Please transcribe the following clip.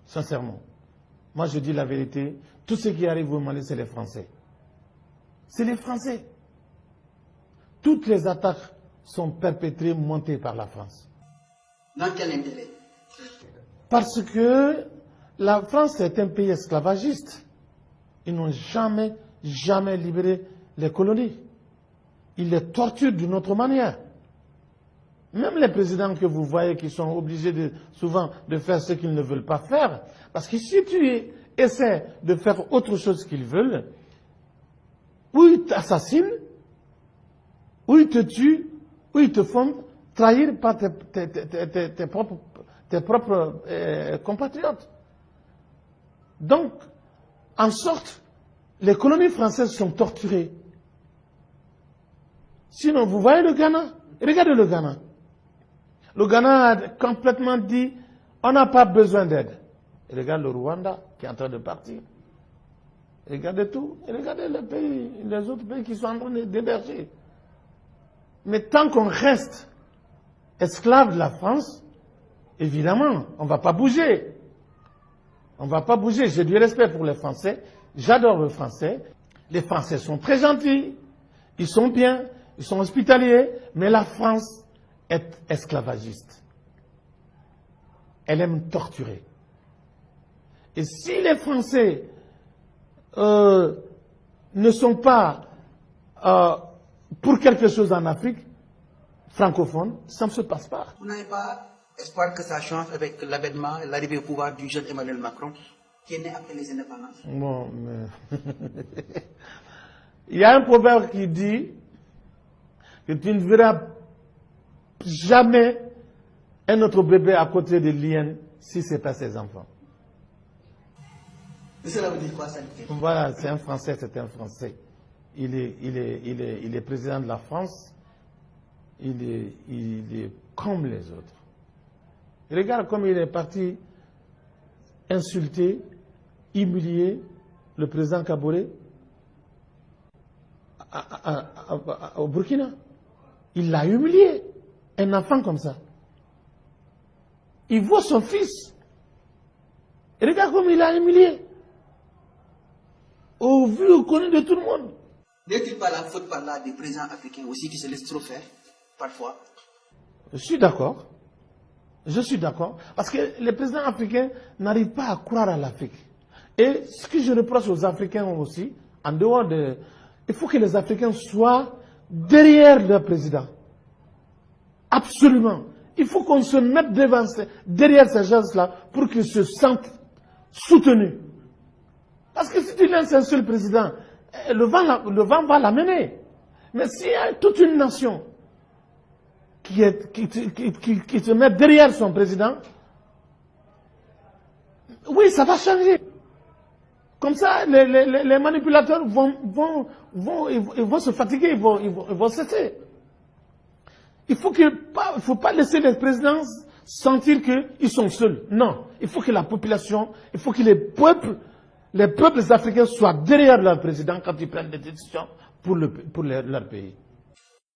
Sincèrement. Moi, je dis la vérité. Tout ce qui arrive au Mali, c'est les Français. C'est les Français. Toutes les attaques sont perpétrées, montées par la France. Dans quel intérêt? Parce que la France est un pays esclavagiste. Ils n'ont jamais libéré les colonies. Ils les torturent d'une autre manière. Même les présidents que vous voyez qui sont obligés souvent de faire ce qu'ils ne veulent pas faire, parce que si tu essaies de faire autre chose qu'ils veulent, ou ils t'assassinent, ou ils te tuent, ou ils te font trahir par tes propres compatriotes. Donc, en sorte, les colonies françaises sont torturées. Sinon, vous voyez le Ghana? Regardez le Ghana. Le Ghana a complètement dit, on n'a pas besoin d'aide. Regardez le Rwanda qui est en train de partir. Regardez tout. Et regardez les autres pays qui sont en train d'émerger. Mais tant qu'on reste esclave de la France, évidemment, on ne va pas bouger. On ne va pas bouger. J'ai du respect pour les Français. J'adore les Français. Les Français sont très gentils. Ils sont bien. Ils sont hospitaliers. Mais la France est esclavagiste. Elle aime torturer. Et si les Français ne sont pas pour quelque chose en Afrique francophone, ça ne se passe pas. Vous n'avez pas espoir que ça change avec l'avènement et l'arrivée au pouvoir du jeune Emmanuel Macron, qui est né après les indépendances? Bon, mais il y a un proverbe qui dit que tu ne verras jamais un autre bébé à côté de l'hyène si ce n'est pas ses enfants. Et cela veut dire quoi, ça? Voilà, c'est un Français, c'est un Français. Il est président de la France. Il est comme les autres. Regarde comme il est parti insulter, humilier le président Kaboré au Burkina. Il l'a humilié. Un enfant comme ça. Il voit son fils. Et regarde comme il l'a humilié. Au vu, au connu de tout le monde. N'est-il pas la faute par là des présidents africains aussi qui se laissent trop faire, parfois? Je suis d'accord. Je suis d'accord. Parce que les présidents africains n'arrivent pas à croire à l'Afrique. Et ce que je reproche aux Africains aussi, en dehors de... Il faut que les Africains soient derrière leur président. Absolument. Il faut qu'on se mette derrière ces gens-là pour qu'ils se sentent soutenus. Parce que si tu laisses un seul président, le vent va l'amener. Mais s'il y a toute une nation qui se met derrière son président, oui, ça va changer. Comme ça, les manipulateurs vont se fatiguer, ils vont cesser. Il ne faut pas laisser les présidents sentir qu'ils sont seuls. Non, il faut que la population, il faut que les peuples africains soient derrière leur président quand ils prennent des décisions pour leur pays.